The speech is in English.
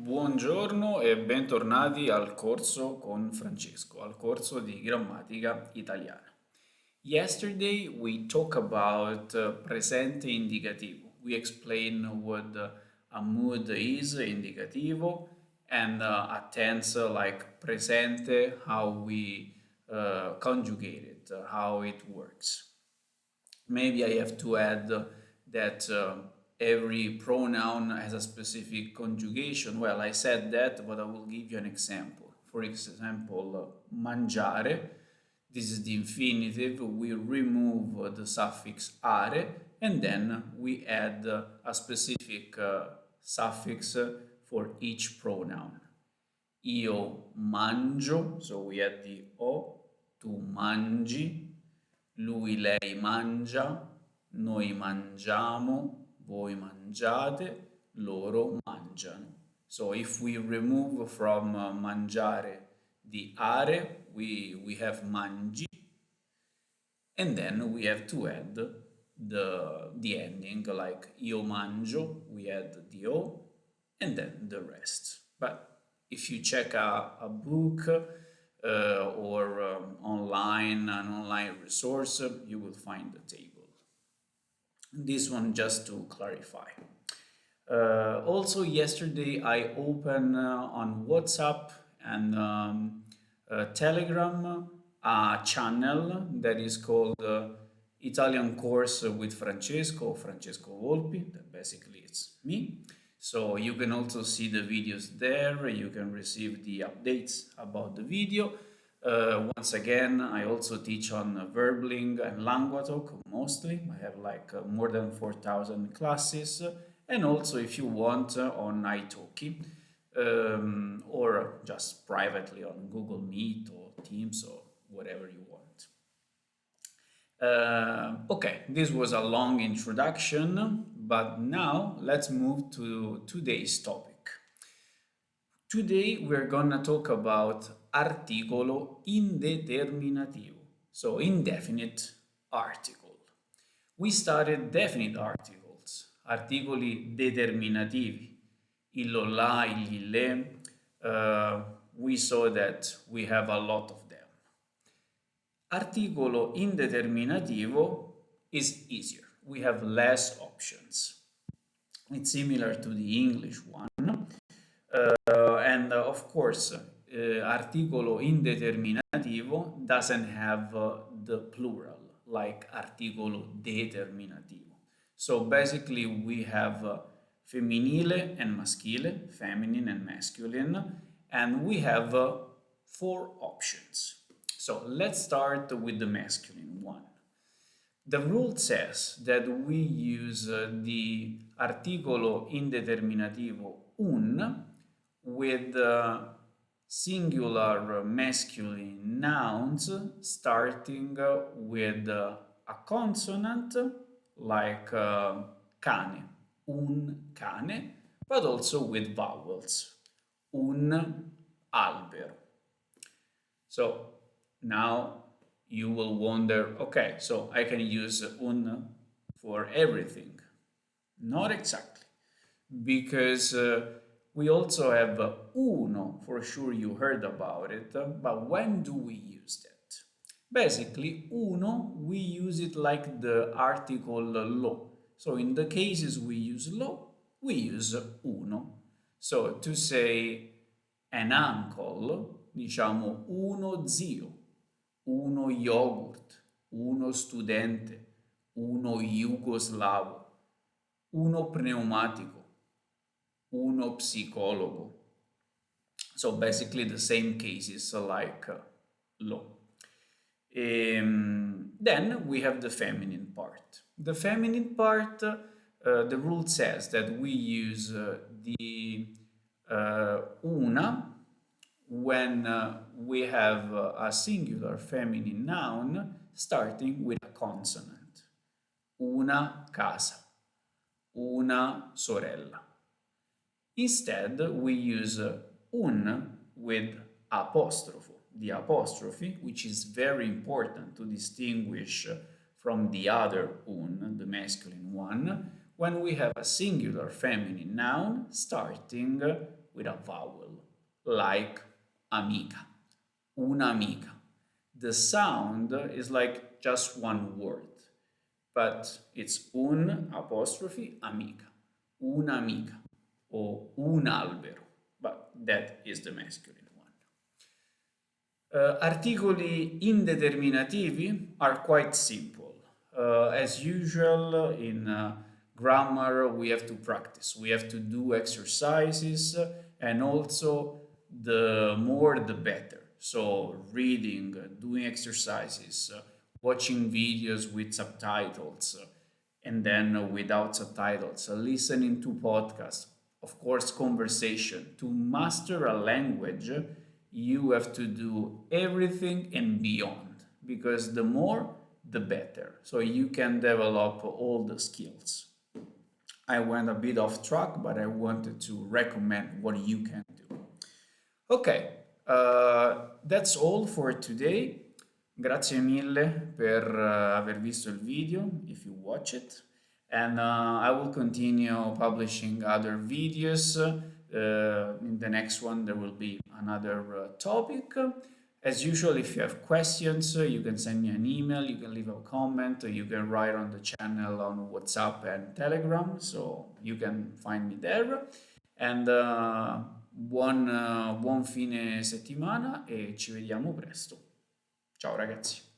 Buongiorno e bentornati al corso con Francesco, al corso di grammatica italiana. Yesterday we talked about presente indicativo. We explained what a mood is, indicativo, and a tense like presente, how we conjugate it, how it works. Maybe I have to add that every pronoun has a specific conjugation. Well, I said that, but I will give you an example. For example, mangiare, this is the infinitive. We remove the suffix are and then we add a specific suffix for each pronoun. Io mangio, so we add the o, tu mangi, lui, lei mangia, noi mangiamo, voi mangiate, loro mangiano. So if we remove from mangiare the are, we have mangi, and then we have to add the ending, like io mangio, we add the o, and then the rest. But if you check a book or an online resource, you will find the table. This one just to clarify. Also, yesterday I opened on WhatsApp and Telegram a channel that is called Italian Course with Francesco Volpi. That basically it's me. So you can also see the videos there. You can receive the updates about the video. Once again, I also teach on Verbling and LanguaTalk mostly. I have like more than 4,000 classes. And also, if you want, on italki or just privately on Google Meet or Teams or whatever you want. Okay, this was a long introduction, but now let's move to today's topic. Today we're gonna talk about articolo indeterminativo, so indefinite article. We studied definite articles, articoli determinativi, illo, là, igli, le. We saw that we have a lot of them. Articolo indeterminativo is easier. We have less options. It's similar to the English one. And of course, articolo indeterminativo doesn't have the plural like articolo determinativo. So basically, we have femminile and maschile, feminine and masculine, and we have four options. So let's start with the masculine one. The rule says that we use the articolo indeterminativo un with singular masculine nouns starting with a consonant like cane, un cane, but also with vowels, un albero. So now you will wonder, okay, so I can use un for everything. Not exactly, because we also have uno, for sure you heard about it, but when do we use that? Basically, uno, we use it like the article lo. So in the cases we use lo, we use uno. So to say an uncle, diciamo uno zio, uno yogurt, uno studente, uno jugoslavo, uno pneumatico, uno psicologo. So basically the same cases like lo. Then we have the feminine part. The feminine part, the rule says that we use the una when we have a singular feminine noun starting with a consonant. Una casa, una sorella. Instead, we use un with apostrofo, the apostrophe, which is very important to distinguish from the other un, the masculine one, when we have a singular feminine noun starting with a vowel, like amica, un'amica. The sound is like just one word, but it's un apostrophe amica, un'amica, or un albero, but that is the masculine one. Articoli indeterminativi are quite simple. As usual, in grammar, we have to practice, we have to do exercises, and also the more the better. So, reading, doing exercises, watching videos with subtitles, and then without subtitles, listening to podcasts, of course, conversation. To master a language, you have to do everything and beyond, because the more, the better. So you can develop all the skills. I went a bit off track, but I wanted to recommend what you can do. Ok, that's all for today. Grazie mille per aver visto il video, if you watch it. And I will continue publishing other videos. In the next one, there will be another topic. As usual, if you have questions, you can send me an email, you can leave a comment, or you can write on the channel on WhatsApp and Telegram, so you can find me there. And buon fine settimana e ci vediamo presto. Ciao ragazzi.